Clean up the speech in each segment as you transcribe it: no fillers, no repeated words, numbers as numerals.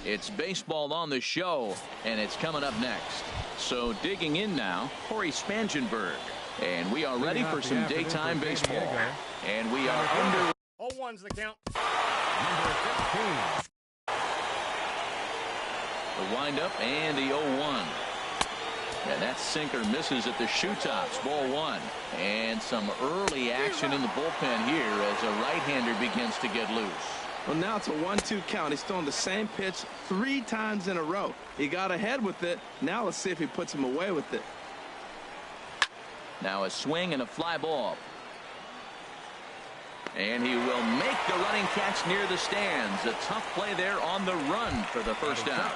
It's baseball on the show, and it's coming up next. So digging in now, Corey Spangenberg. And we are ready for some daytime baseball. And we are under. 0-1's the count. Number 15. The windup and the 0-1. And that sinker misses at the shoe tops. Ball one. And some early action in the bullpen here as a right-hander begins to get loose. Well, now it's a 1-2 count. He's throwing the same pitch 3 times in a row. He got ahead with it. Now let's see if he puts him away with it. Now a swing and a fly ball. And he will make the running catch near the stands. A tough play there on the run for the first out.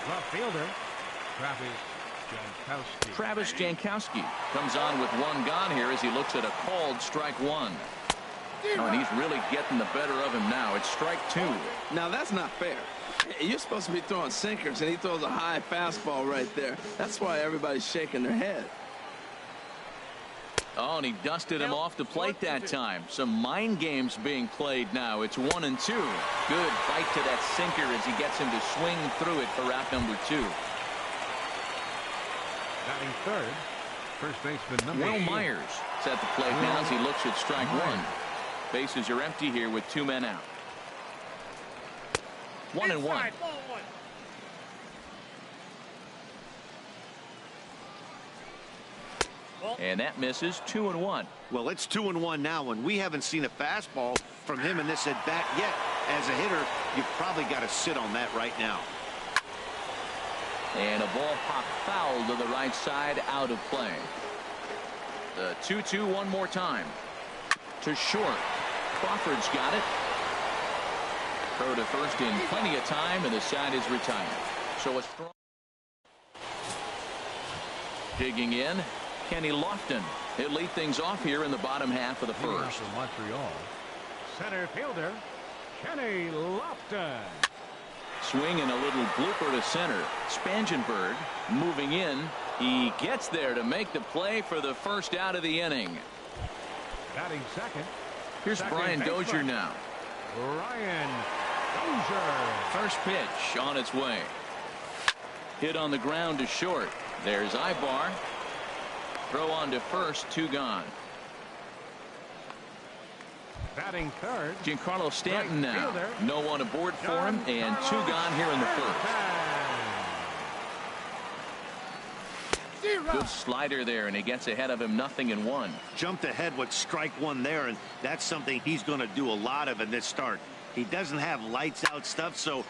Left fielder, Travis Jankowski comes on with 1 gone here as he looks at a called strike 1. Oh, and he's really getting the better of him now. It's strike 2. Now that's not fair. You're supposed to be throwing sinkers, and he throws a high fastball right there. That's why everybody's shaking their head. Oh, and he dusted him off the plate that time. Some mind games being played now. It's 1-2. Good bite to that sinker as he gets him to swing through it for out number 2. Batting third, first baseman number Will 8. Myers is at the plate now as he looks at strike 1. Bases are empty here with 2 men out. 1-1. And that misses. 2-1. Well, it's 2-1 now, and we haven't seen a fastball from him in this at bat yet. As a hitter, you've probably got to sit on that right now. And a ball pop foul to the right side, out of play. The 2-2 one more time. To short. Crawford's got it. Throw to first in plenty of time, and the side is retired. So a strong. Digging in, Kenny Lofton. He'll lead things off here in the bottom half of the first. From Montreal, center fielder Kenny Lofton. Swing and a little blooper to center. Spangenberg moving in. He gets there to make the play for the first out of the inning. Batting second. Here's Brian Dozier now. Brian Dozier. First pitch on its way. Hit on the ground to short. There's Ibar. Throw on to first. 2 gone. Batting third. Giancarlo Stanton now. No one aboard for him, and 2 gone here in the first. Good slider there, and he gets ahead of him. 0-1. Jumped ahead with strike 1 there, and that's something he's going to do a lot of in this start. He doesn't have lights out stuff, so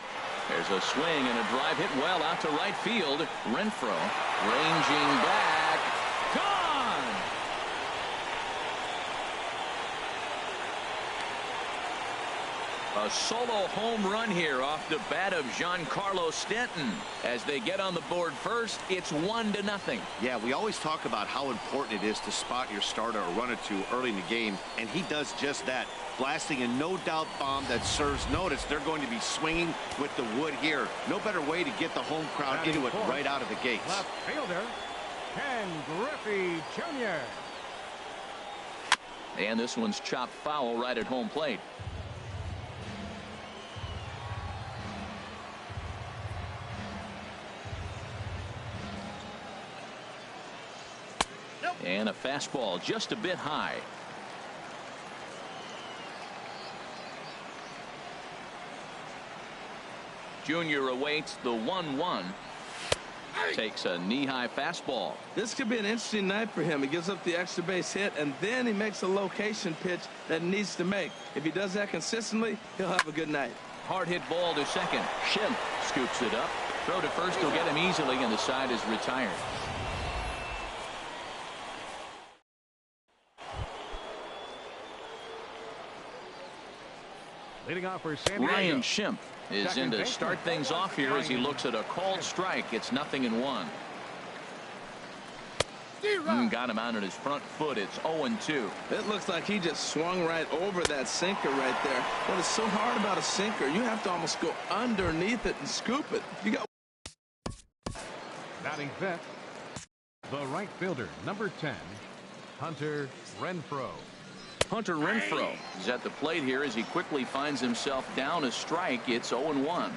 there's a swing and a drive hit well out to right field. Renfroe ranging back. Gone. A solo home run here off the bat of Giancarlo Stanton. As they get on the board first, it's 1-0. yeah, we always talk about how important it is to spot your starter or run or two early in the game, and he does just that, blasting a no-doubt bomb that serves notice. They're going to be swinging with the wood here. No better way to get the home crowd into it right out of the gates. Left fielder Ken Griffey Jr. And this one's chopped foul right at home plate. And a fastball just a bit high. Junior awaits the 1-1. Takes a knee-high fastball. This could be an interesting night for him. He gives up the extra base hit, and then he makes a location pitch that he needs to make. If he does that consistently, he'll have a good night. Hard hit ball to second. Schimpf scoops it up. Throw to first will get him easily, and the side is retired. Leading off for San Diego. Ryan Schimpf is in to start things off here as he looks at a called strike. It's 0-1. Got him out on his front foot. It's 0-2. It looks like he just swung right over that sinker right there. What is so hard about a sinker, you have to almost go underneath it and scoop it. You got. Batting fifth, the right fielder, number 10, Hunter Renfroe. Hunter Renfroe is at the plate here as he quickly finds himself down a strike. It's 0-1.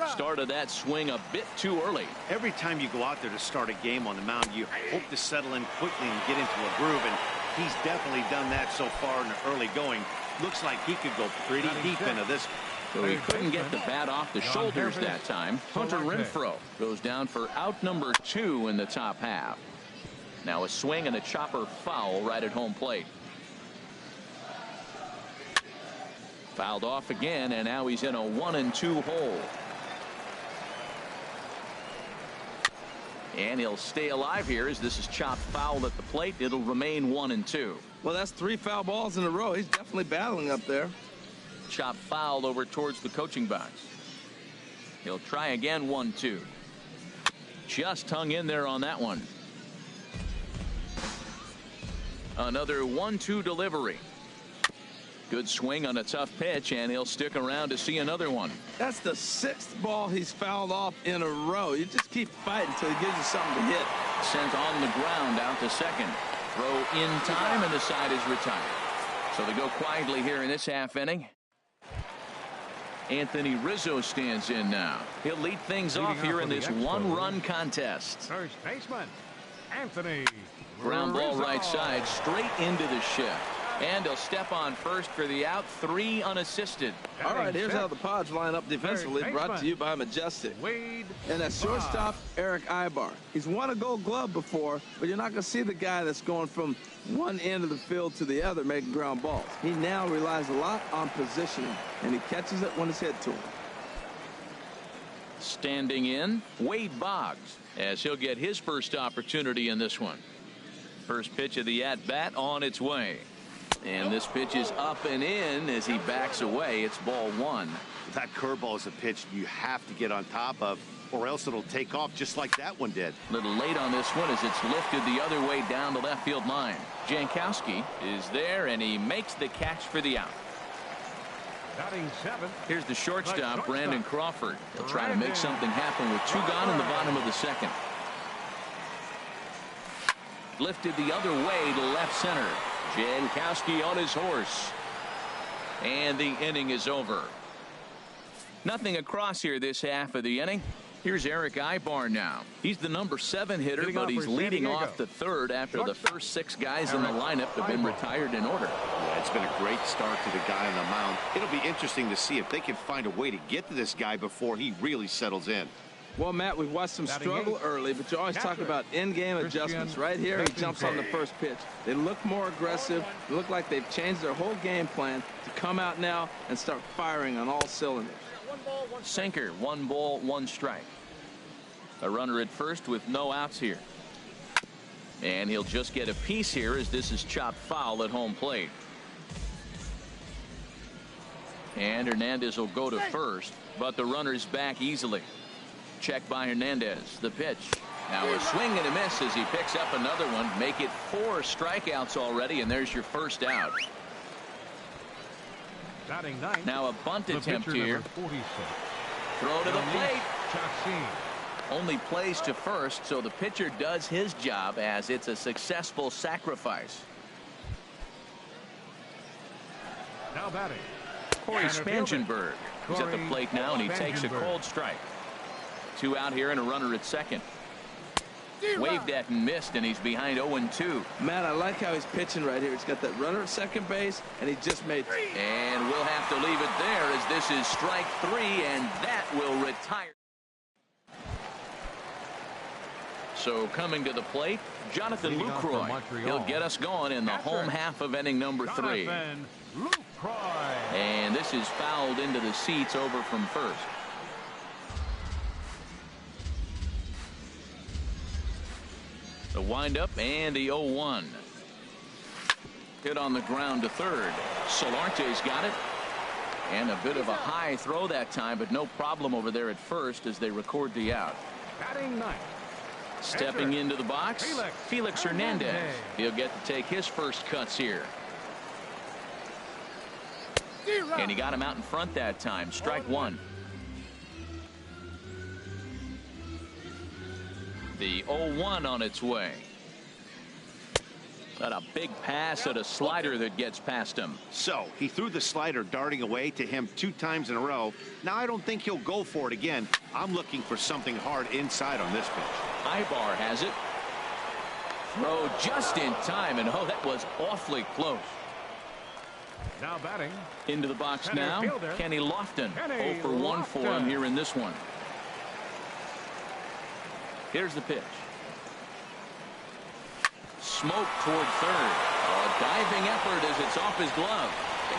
Started that swing a bit too early. Every time you go out there to start a game on the mound, you hope to settle in quickly and get into a groove, and he's definitely done that so far in the early going. Looks like he could go pretty deep into this. So he couldn't get the bat off the shoulders that time. Hunter Renfroe goes down for out number 2 in the top half. Now a swing and a chopper foul right at home plate. Fouled off again, and now he's in a 1-2 hole. And he'll stay alive here as this is chopped foul at the plate. It'll remain 1-2. Well, that's 3 foul balls in a row. He's definitely battling up there. Chop foul over towards the coaching box. He'll try again. 1-2. Just hung in there on that one. Another 1-2 delivery. Good swing on a tough pitch, and he'll stick around to see another one. That's the 6th ball he's fouled off in a row. You just keep fighting until he gives you something to hit. Sent on the ground out to second. Throw in time, and the side is retired. So they go quietly here in this half inning. Anthony Rizzo stands in now. He'll lead things off here in this 1-run contest. First baseman, Anthony. Ground ball right side, straight into the shift. And he'll step on first for the out. 3 unassisted. All right, here's how the Padres line up defensively, brought to you by Majestic. And at shortstop, Eric Ibar. He's won a Gold Glove before, but you're not going to see the guy that's going from one end of the field to the other making ground balls. He now relies a lot on positioning, and he catches it when it's hit to him. Standing in, Wade Boggs, as he'll get his first opportunity in this one. First pitch of the at-bat on its way. And this pitch is up and in as he backs away. It's ball 1. That curveball is a pitch you have to get on top of, or else it'll take off just like that one did. A little late on this one as it's lifted the other way down the left field line. Jankowski is there, and he makes the catch for the out. Batting 7. Here's the shortstop, Brandon Crawford. He'll try to make something happen with 2 gone in the bottom of the second. Lifted the other way to left center. Jankowski on his horse. And the inning is over. Nothing across here this half of the inning. Here's Eric Ibar now. He's the number 7 hitter, but he's leading off the 3rd after the first 6 guys in the lineup have been retired in order. Yeah, it's been a great start to the guy on the mound. It'll be interesting to see if they can find a way to get to this guy before he really settles in. Well, Matt, we've watched him struggle early, but you always talk about in-game adjustments. Right here, he jumps on the first pitch. They look more aggressive. They look like they've changed their whole game plan to come out now and start firing on all cylinders. Sinker, 1 ball, 1 strike. A runner at first with no outs here. And he'll just get a piece here as this is chopped foul at home plate. And Hernandez will go to first, but the runner's back easily. Check by Hernandez. The pitch. Now a swing and a miss as he picks up another one. Make it 4 strikeouts already, and there's your first out. Now a bunt attempt here. Throw to the plate. Only plays to first, so the pitcher does his job as it's a successful sacrifice. Now batting, Corey Spangenberg is at the plate now, and he takes a cold strike. 2 out here and a runner at second. Waved at and missed, and he's behind 0-2. Matt, I like how he's pitching right here. He's got that runner at second base, and he just made 3. And we'll have to leave it there as this is strike 3, and that will retire. So coming to the plate, Jonathan Lucroy. He'll get us going in the home half of inning number 3. And this is fouled into the seats over from first. The windup and the 0-1. Hit on the ground to third. Solarte's got it. And a bit of a high throw that time, but no problem over there at first as they record the out. Batting 9. Stepping into the box, Felix Hernandez. He'll get to take his first cuts here. And he got him out in front that time. Strike 1. The 0-1 on its way. And a big pass at a slider that gets past him. So he threw the slider darting away to him 2 times in a row. Now I don't think he'll go for it again. I'm looking for something hard inside on this pitch. Ibar has it. Throw just in time, and oh, that was awfully close. Now batting. Into the box now, fielder. Kenny Lofton. Kenny 0 for 1 for him Lofton. here in this one. Here's the pitch. Smoke toward third. A diving effort as it's off his glove.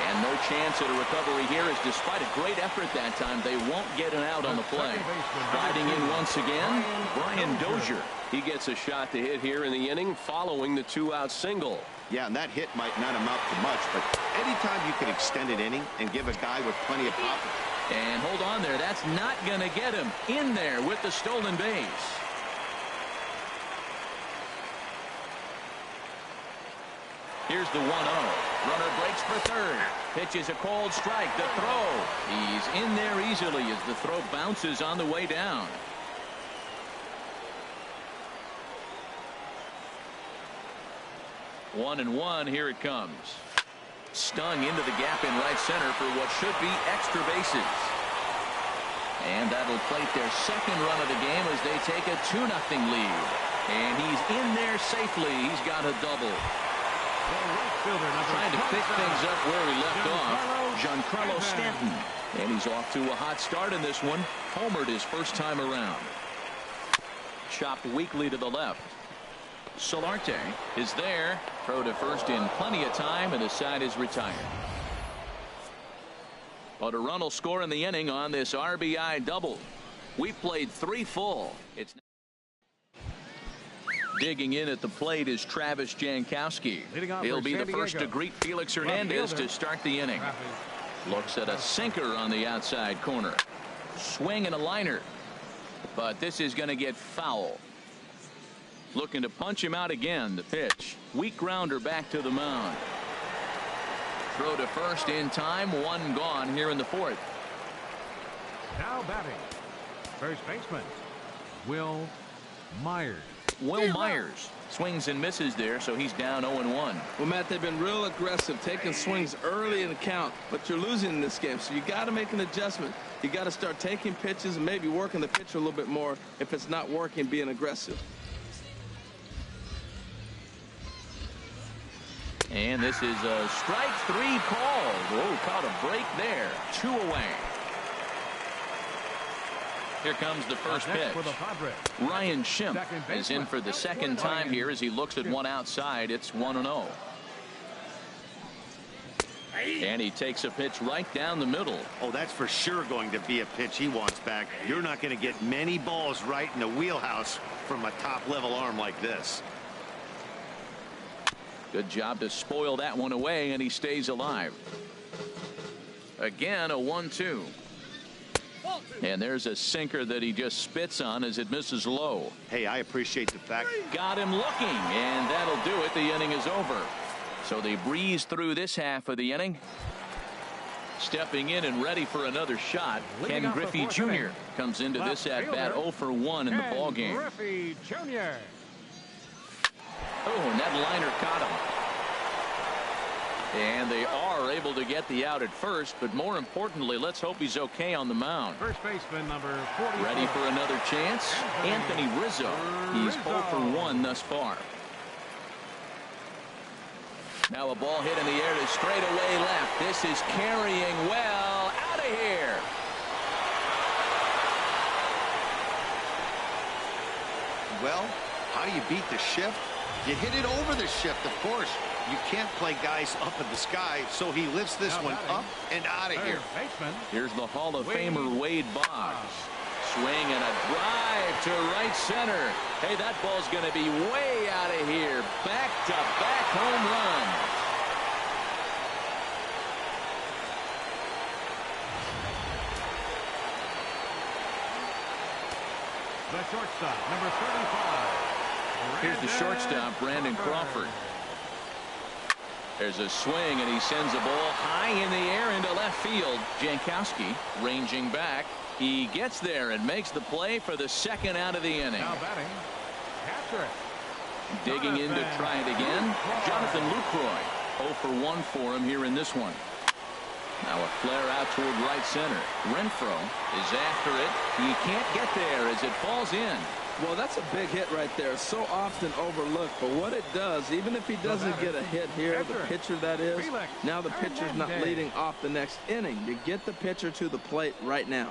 And no chance at a recovery here, as despite a great effort that time, they won't get an out on the play. Riding in once again, Brian Dozier. He gets a shot to hit here in the inning following the 2-out single. Yeah, and that hit might not amount to much, but anytime you can extend an inning and give a guy with plenty of pop. And hold on there. That's not going to get him in there with the stolen base. Here's the 1-0. Runner breaks for third. Pitches a cold strike. The throw. He's in there easily as the throw bounces on the way down. One and one. Here it comes. Stung into the gap in right center for what should be extra bases. And that'll plate their second run of the game as they take a 2-0 lead. And he's in there safely. He's got a double. Trying to pick things up where he left off. Giancarlo Stanton. And he's off to a hot start in this one. Homered his first time around. Chopped weakly to the left. Solarte is there. Throw to first in plenty of time, and the side is retired. But a run will score in the inning on this RBI double. We played 3 full. It's digging in at the plate is Travis Jankowski. He'll be the first to greet Felix Hernandez to start the inning. Looks at a sinker on the outside corner. Swing and a liner. But this is going to get foul. Looking to punch him out again. The pitch. Weak grounder back to the mound. Throw to first in time. 1 gone here in the 4th. Now batting. First baseman, Will Myers. Will Myers swings and misses there, so he's down 0-1. Well, Matt, they've been real aggressive, taking swings early in the count, but you're losing in this game, so you got to make an adjustment. You got to start taking pitches and maybe working the pitcher a little bit more. If it's not working, being aggressive. And this is a strike 3 call. Whoa, caught a break there. 2 away. Here comes the first pitch. For the Padres. Ryan Schimpf is in for the second time here as he looks at one outside. It's 1-0. And he takes a pitch right down the middle. Oh, that's for sure going to be a pitch he wants back. You're not going to get many balls right in the wheelhouse from a top-level arm like this. Good job to spoil that one away, and he stays alive. Again, a 1-2. And there's a sinker that he just spits on as it misses low. Hey, I appreciate the fact. Got him looking, and that'll do it. The inning is over. So they breeze through this half of the inning. Stepping in and ready for another shot, Ken Griffey Jr. comes into this at bat 0 for 1 in the ball game. Griffey Jr. Oh, and that liner caught him. And they are able to get the out at first, but more importantly, let's hope he's okay on the mound. First baseman number 44. Ready for another chance? Anthony Rizzo. He's 0 for 1 thus far. Now a ball hit in the air to straightaway left. This is carrying well. Out of here. Well, how do you beat the shift? You hit it over the shift, of course. You can't play guys up in the sky, so he lifts this one up and out of here. Here's the Hall of Famer Wade Boggs. Swing and a drive to right center. Hey, that ball's going to be way out of here. Back-to-back home runs. The shortstop, number 35. Here's the shortstop, Brandon Crawford. There's a swing, and he sends a ball high in the air into left field. Jankowski ranging back. He gets there and makes the play for the second out of the inning. Now batting, Patrick. Digging in to try it again. Jonathan Lucroy. 0 for 1 for him here in this one. Now a flare out toward right center. Renfroe is after it. He can't get there as it falls in. Well, that's a big hit right there. So often overlooked. But what it does, even if he doesn't get a hit here, the pitcher that is, now the pitcher's not leading off the next inning. You get the pitcher to the plate right now.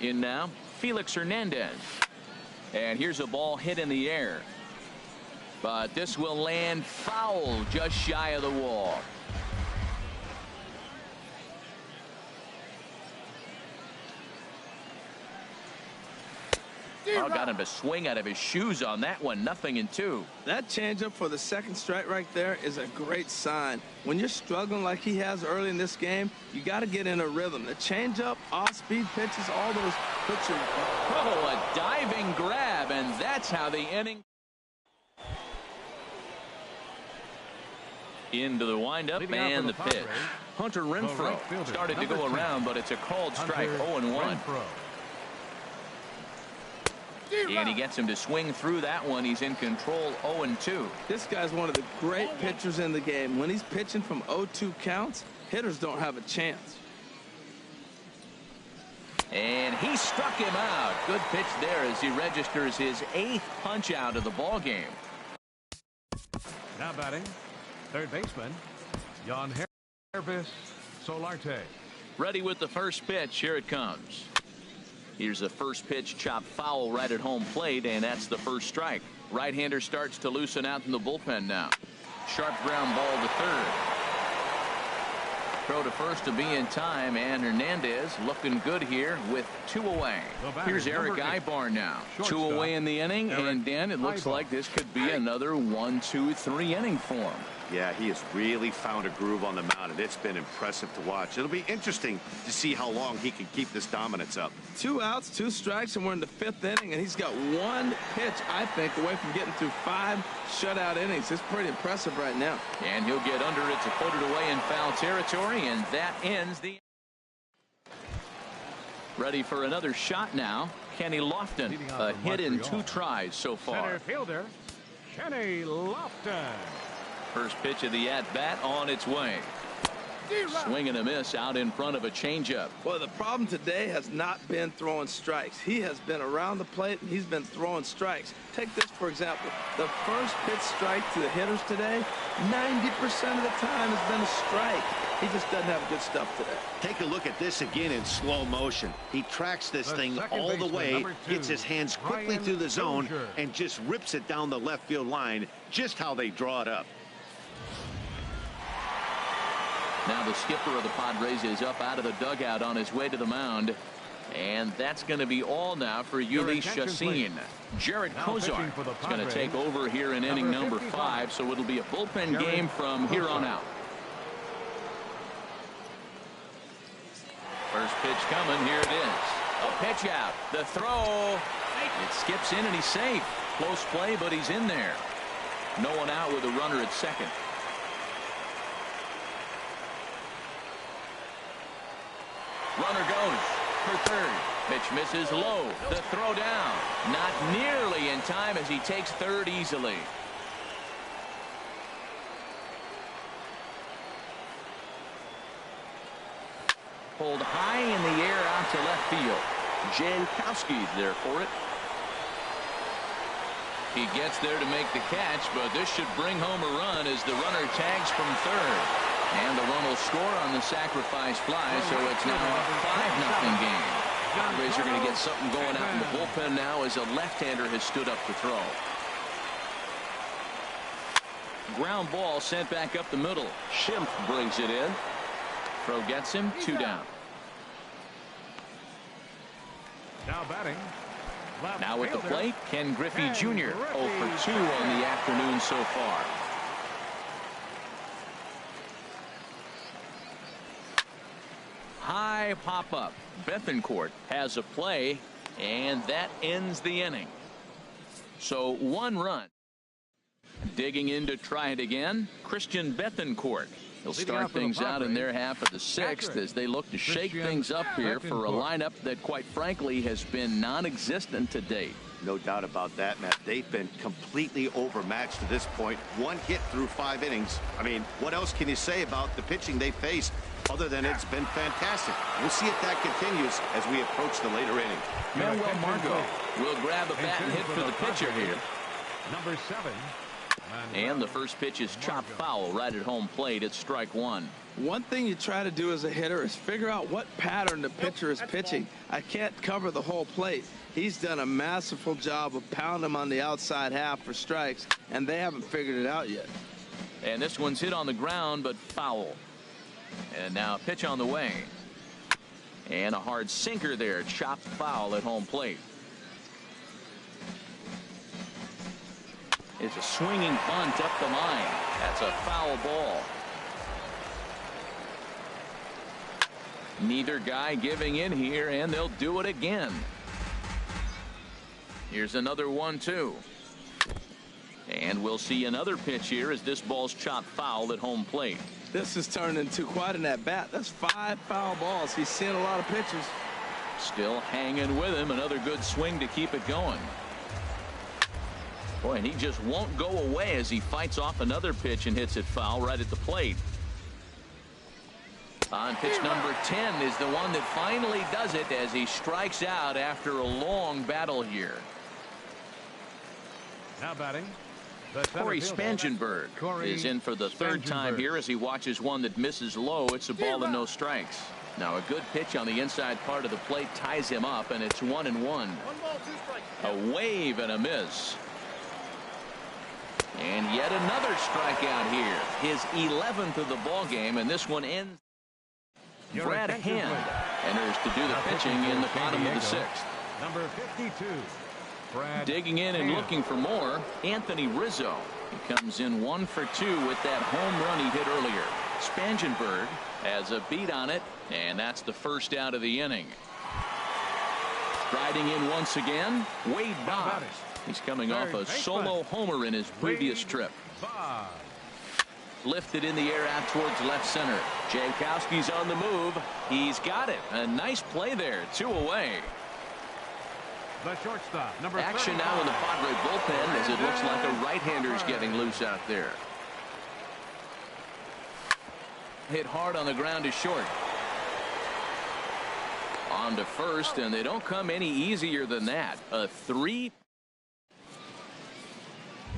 In now, Felix Hernandez. And here's a ball hit in the air. But this will land foul just shy of the wall. Oh, got him to swing out of his shoes on that one. 0-2. That changeup for the second strike right there is a great sign. When you're struggling like he has early in this game, you got to get in a rhythm. The changeup, off-speed pitches, all those puts you. Oh, a diving grab, and that's how the inning. Into the windup and the pitch. Hunter Renfroe started to go around, but it's a called strike. 0-1. And he gets him to swing through that one. He's in control. 0-2. This guy's one of the great pitchers in the game. When he's pitching from 0-2 counts, hitters don't have a chance. And he struck him out. Good pitch there as he registers his 8th punch out of the ball game. Now batting, third baseman, Jan Hervis Solarte. Ready with the first pitch. Here it comes. Here's the first pitch, chopped foul right at home plate, and that's the first strike. Right-hander starts to loosen out in the bullpen now. Sharp ground ball to third. Throw to first to be in time, and Hernandez looking good here with 2 away. Here's Eric Ibar now. 2 away in the inning, and Dan, it looks like this could be another 1-2-3 inning for him. Yeah, he has really found a groove on the mound, and it's been impressive to watch. It'll be interesting to see how long he can keep this dominance up. 2 outs, 2 strikes, and we're in the 5th inning, and he's got 1 pitch, I think, away from getting through 5 shutout innings. It's pretty impressive right now. And he'll get under it to put it away in foul territory, and that ends the. Ready for another shot now. Kenny Lofton, a hit in 2 tries so far. Center fielder, Kenny Lofton. First pitch of the at-bat on its way. Swing and a miss out in front of a changeup. Well, the problem today has not been throwing strikes. He has been around the plate, and he's been throwing strikes. Take this, for example. The first pitch strike to the hitters today, 90% of the time has been a strike. He just doesn't have good stuff today. Take a look at this again in slow motion. He tracks this thing all the way, gets his hands quickly through the zone, and just rips it down the left field line, just how they draw it up. Now the skipper of the Padres is up out of the dugout on his way to the mound. And that's going to be all now for Yuli Chacin. Jared Kozar is going to take over here in inning number 5, so it'll be a bullpen game from here on out. First pitch coming. Here it is. A pitch out. The throw. It skips in and he's safe. Close play, but he's in there. No one out with a runner at second. Runner goes for third. Pitch misses low. The throw down. Not nearly in time as he takes third easily. Pulled high in the air out to left field. Jankowski's there for it. He gets there to make the catch, but this should bring home a run as the runner tags from third. And the run will score on the sacrifice fly, so it's now a 5-0 game. Padres are going to get something going out in the bullpen now as a left-hander has stood up to throw. Ground ball sent back up the middle. Schimpf brings it in. Throw gets him. 2 down. Now batting. Now at the plate, Ken Griffey Jr. 0 for 2 on the afternoon so far. High pop-up. Bethancourt has a play, and that ends the inning. So 1 run. Digging in to try it again, Christian Bethancourt. He'll start things out in their half of the sixth as they look to shake things up here for a lineup that, quite frankly, has been non-existent to date. No doubt about that, Matt. They've been completely overmatched to this point. One hit through 5 innings. I mean, what else can you say about the pitching they faced other than it's been fantastic? We'll see if that continues as we approach the later inning. Manuel Margot will grab a bat and hit for the pitcher here. Number 7. And the first pitch is chopped foul right at home plate. It's strike one. One thing you try to do as a hitter is figure out what pattern the pitcher is pitching. I can't cover the whole plate. He's done a masterful job of pounding him on the outside half for strikes, and they haven't figured it out yet. And this one's hit on the ground, but foul. And now a pitch on the way. And a hard sinker there. Chopped foul at home plate. It's a swinging bunt up the line. That's a foul ball. Neither guy giving in here, and they'll do it again. Here's another 1-2. And we'll see another pitch here as this ball's chopped foul at home plate. This has turned into quite an at-bat. That's 5 foul balls. He's seen a lot of pitches. Still hanging with him. Another good swing to keep it going. Boy, and he just won't go away as he fights off another pitch and hits it foul right at the plate. On pitch number 10 is the one that finally does it as he strikes out after a long battle here. Now batting, Corey Spangenberg is in for the third time here as he watches one that misses low. It's a ball and no strikes. Now a good pitch on the inside part of the plate ties him up, and it's 1-1. A wave and a miss. And yet another strikeout here. His 11th of the ball game, and this one ends. Brad Hand enters to do the pitching in the bottom of the sixth. Number 52. Brad Digging in and looking for more, Anthony Rizzo. He comes in 1 for 2 with that home run he hit earlier. Spangenberg has a beat on it, and that's the first out of the inning. Striding in once again, Wade Boggs. He's coming off a solo homer in his previous trip. Lifted in the air out towards left center. Jankowski's on the move. He's got it. A nice play there. 2 away. The shortstop, number Action now in the Padres bullpen as it looks like a right-hander's getting loose out there. Hit hard on the ground to short. On to first, and they don't come any easier than that. A 3.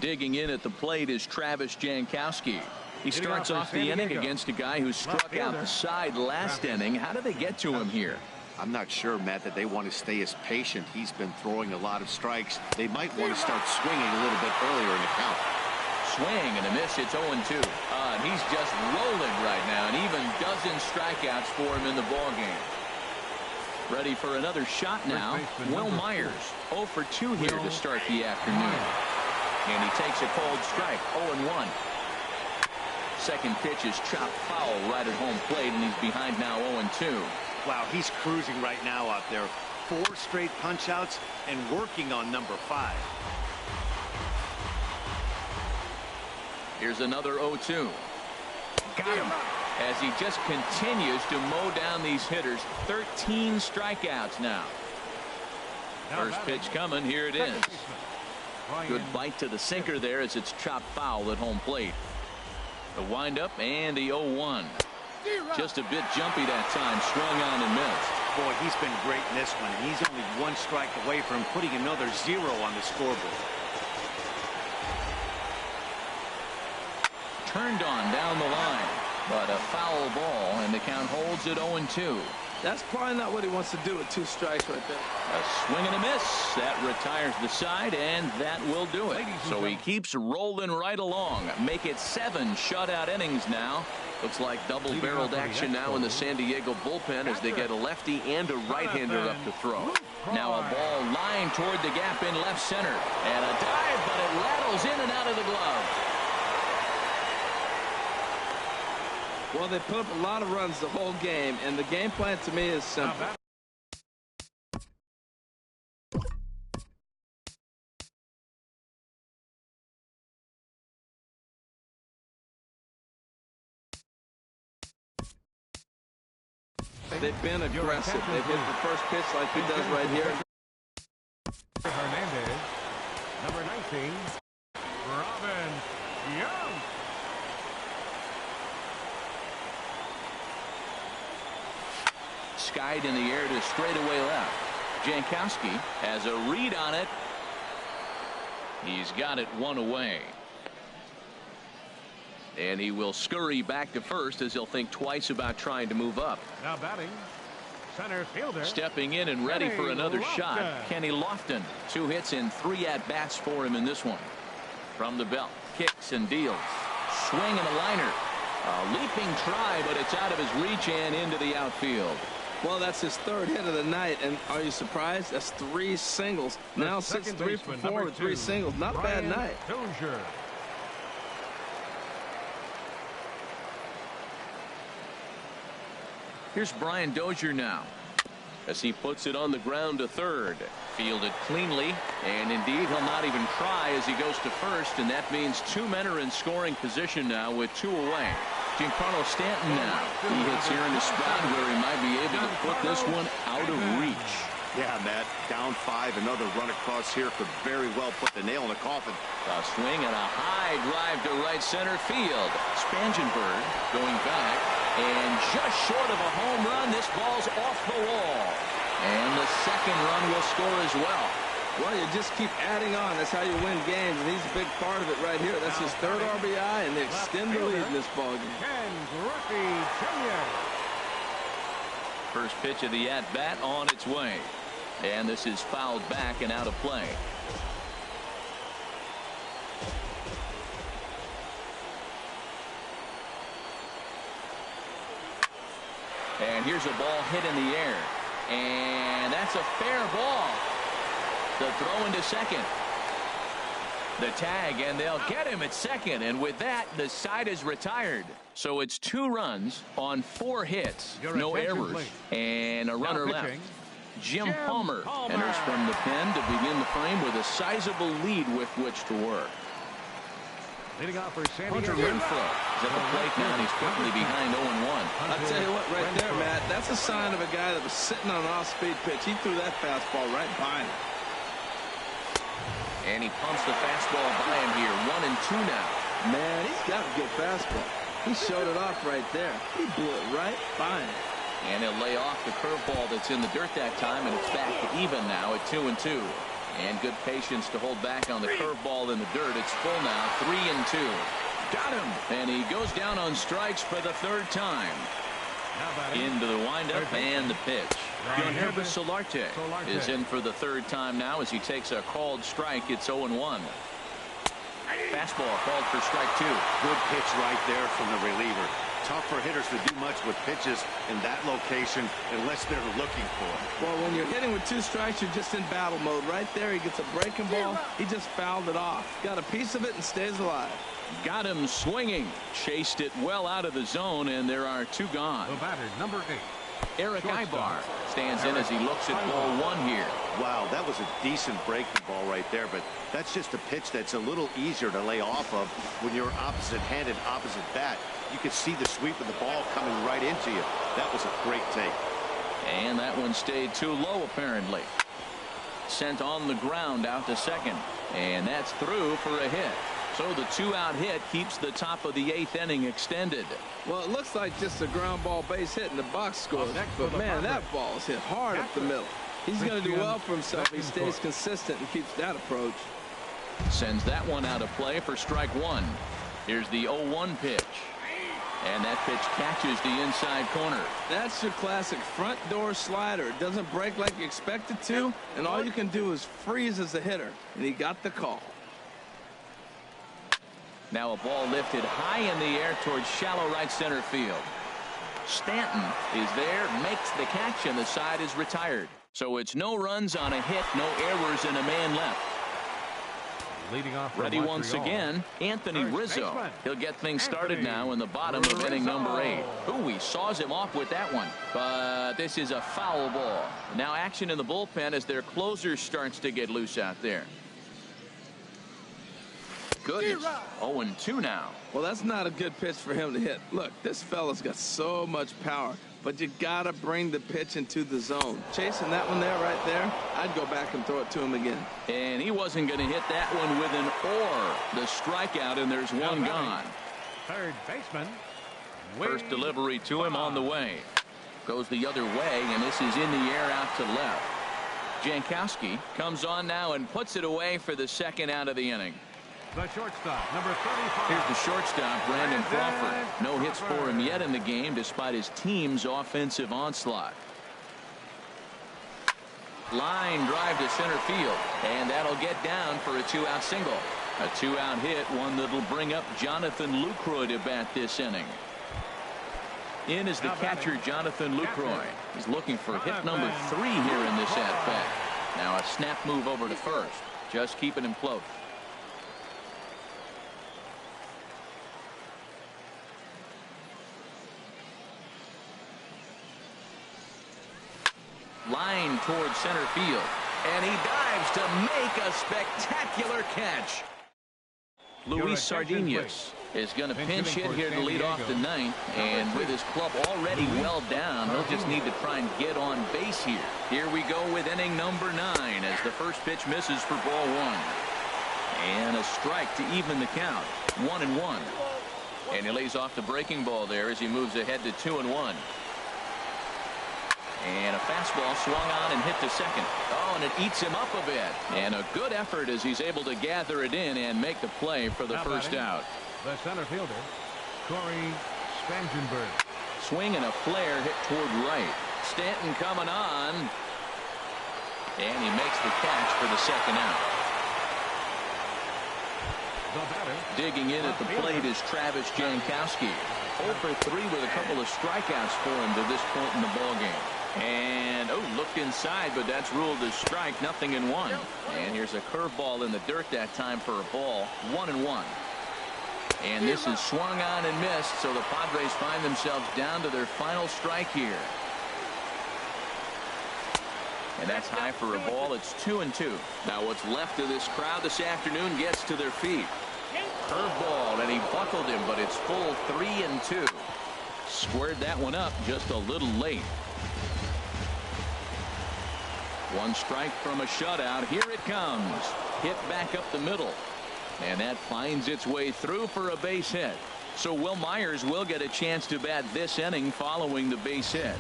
Digging in at the plate is Travis Jankowski. He starts off the inning against a guy who struck out the side last inning. How did they get to him here? I'm not sure, Matt, that they want to stay as patient. He's been throwing a lot of strikes. They might want to start swinging a little bit earlier in the count. Swing and a miss. It's 0-2. And he's just rolling right now, and even dozen strikeouts for him in the ballgame. Ready for another shot now. Will Myers 0 for 2 here to start the afternoon. And he takes a cold strike. 0-1. Second pitch is chopped foul right at home plate, and he's behind now 0-2. Wow, he's cruising right now out there. 4 straight punch-outs and working on number 5. Here's another 0-2. Got him. As he just continues to mow down these hitters. 13 strikeouts now. First pitch coming. Here it is. Good bite to the sinker there as it's chopped foul at home plate. The windup and the 0-1. Just a bit jumpy that time. Swung on and missed. Boy, he's been great in this one. He's only 1 strike away from putting another 0 on the scoreboard. Turned on down the line, but a foul ball, and the count holds at 0-2. That's probably not what he wants to do with 2 strikes right there. A swing and a miss. That retires the side, and that will do it. So he keeps rolling right along. Make it 7 shutout innings now. Looks like double-barreled action now in the San Diego bullpen as they get a lefty and a right-hander up to throw. Now a ball lined toward the gap in left center. And a dive, but it rattles in and out of the glove. Well, they put up a lot of runs the whole game, and the game plan to me is simple. They've been aggressive. They've hit the first pitch like he does right here. Hernandez, number 19, Robin Young. Skied in the air to straightaway left. Jankowski has a read on it. He's got it one away. And he will scurry back to first as he'll think twice about trying to move up. Now batting, center fielder. Stepping in and ready for another shot, Kenny Lofton. 2 hits and 3 at-bats for him in this one. From the belt, kicks and deals. Swing and a liner. A leaping try, but it's out of his reach and into the outfield. Well, that's his 3rd hit of the night, and are you surprised? That's 3 singles. Now 6-3 for 4 with 3 singles. Not a bad night. Dozier. Here's Brian Dozier now as he puts it on the ground to third. Fielded cleanly, and indeed he'll not even try as he goes to first, and that means 2 men are in scoring position now with 2 away. Giancarlo Stanton now. He hits here in a spot where he might be able to put this one out of reach. Yeah, Matt, down 5. Another run across here could very well put the nail in the coffin. A swing and a high drive to right center field. Spangenberg going back, and just short of a home run. This ball's off the wall, and the second run will score as well. Well, you just keep adding on. That's how you win games, and he's a big part of it right here. That's his 3rd RBI, and they extend the lead in this ballgame. First pitch of the at-bat on its way, and this is fouled back and out of play. And here's a ball hit in the air, and that's a fair ball. The throw into second. The tag, and they'll get him at second, and with that the side is retired. So it's 2 runs on 4 hits, no errors, and a runner left. Jim Palmer enters from the pen to begin the frame with a sizable lead with which to work. Leading off for San Hunter Diego. Renfroe is at the plate now, and he's quickly behind 0-1. I'll tell you what, right there, Matt, that's a sign of a guy that was sitting on an off-speed pitch. He threw that fastball right by him. And he pumps the fastball by him here. 1-2 now. Man, he's got a good fastball. He showed it off right there. He blew it right by him. And he'll lay off the curveball that's in the dirt that time, and it's back to even now at 2-2. And good patience to hold back on the curveball in the dirt. It's full now, 3-2. Got him, and he goes down on strikes for the 3rd time. Into the windup and the pitch. Yangervis Solarte is in for the 3rd time now as he takes a called strike. It's 0-1. Fastball called for strike 2. Good pitch right there from the reliever. Tough for hitters to do much with pitches in that location unless they're looking for it. Well, when you're hitting with 2 strikes, you're just in battle mode. Right there, he gets a breaking ball. He just fouled it off. Got a piece of it and stays alive. Got him swinging. Chased it well out of the zone, and there are 2 gone. The batter, number 8. Eric Ibar stands in as he looks at ball 1 here. Wow, that was a decent breaking ball right there, but that's just a pitch that's a little easier to lay off of when you're opposite-handed, opposite bat. You could see the sweep of the ball coming right into you. That was a great take. And that one stayed too low, apparently. Sent on the ground out to second, and that's through for a hit. So the 2-out hit keeps the top of the 8th inning extended. Well, it looks like just a ground ball base hit in the box score. But, man, that ball is hit hard up the middle. He's going to do well for himself. He stays consistent and keeps that approach. Sends that one out of play for strike 1. Here's the 0-1 pitch. And that pitch catches the inside corner. That's your classic front door slider. It doesn't break like you expect it to, and all you can do is freeze as a hitter. And he got the call. Now a ball lifted high in the air towards shallow right center field. Stanton is there, makes the catch, and the side is retired. So it's no runs on a hit, no errors, and a man left. Leading off ready once again, Anthony Rizzo. He'll get things started now in the bottom of inning number 8. Ooh, he saws him off with that one, but this is a foul ball. Now action in the bullpen as their closer starts to get loose out there. goodness. 0-2 now. Well, that's not a good pitch for him to hit. Look, this fella's got so much power, but you got to bring the pitch into the zone. Chasing that one there, right there, I'd go back and throw it to him again. And he wasn't going to hit that one with an or. The strikeout, and there's one gone. Third baseman. First delivery to him on the way. Goes the other way, and this is in the air out to left. Jankowski comes on now and puts it away for the second out of the inning. The shortstop, number 35. Here's the shortstop, Brandon Crawford. No hits for him yet in the game despite his team's offensive onslaught. Line drive to center field, and that'll get down for a 2-out single. A 2-out hit, one that'll bring up Jonathan Lucroy to bat this inning. In is the catcher, Jonathan Lucroy. He's looking for hit number 3 here in this at-bat. Now a snap move over to first, just keeping him close. Line towards center field, and he dives to make a spectacular catch. Luis Sardinas is going to pinch hit here to lead off the ninth, and with his club already well down, he'll just need to try and get on base here. Here we go with inning number 9 as the first pitch misses for ball 1. And a strike to even the count, 1-1. And he lays off the breaking ball there as he moves ahead to 2-1. And a fastball swung on and hit to second. Oh, and it eats him up a bit. And a good effort as he's able to gather it in and make the play for the first out. The center fielder, Corey Spangenberg. Swing and a flare hit toward right. Stanton coming on. And he makes the catch for the second out. Digging in at the plate is Travis Jankowski. 0 for 3 with a couple of strikeouts for him to this point in the ballgame. And, looked inside, but that's ruled as strike, 0-1. And here's a curveball in the dirt that time for a ball, 1-1. And this is swung on and missed, so the Padres find themselves down to their final strike here. And that's high for a ball. It's 2-2. Now what's left of this crowd this afternoon gets to their feet. Curveball, and he buckled him, but it's full 3-2. Squared that one up just a little late. One strike from a shutout. Here it comes. Hit back up the middle. And that finds its way through for a base hit. So Will Myers will get a chance to bat this inning following the base hit.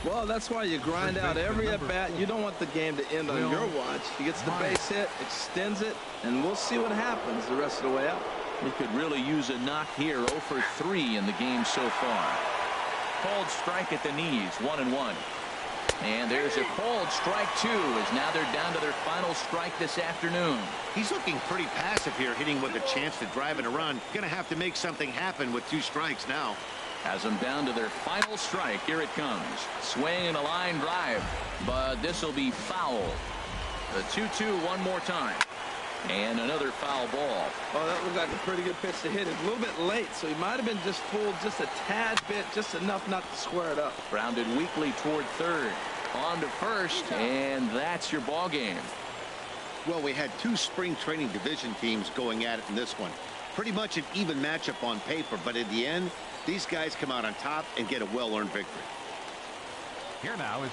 Well, that's why you grind out every at-bat. You don't want the game to end on your watch. He gets the base hit, extends it, and we'll see what happens the rest of the way out. He could really use a knock here. 0 for 3 in the game so far. Called strike at the knees, 1-1. And there's a called strike 2 as now they're down to their final strike this afternoon. He's looking pretty passive here, hitting with a chance to drive in a run. Going to have to make something happen with 2 strikes now. Has them down to their final strike. Here it comes. Swing and a line drive, but this will be foul. The 2-2 one more time. And another foul ball. Oh, that looked like a pretty good pitch to hit it. A little bit late, so he might have been just fooled just a tad bit, just enough not to square it up. Grounded weakly toward third. On to first, and that's your ball game. Well, we had 2 spring training division teams going at it in this one. Pretty much an even matchup on paper, but in the end, these guys come out on top and get a well-earned victory. Here now is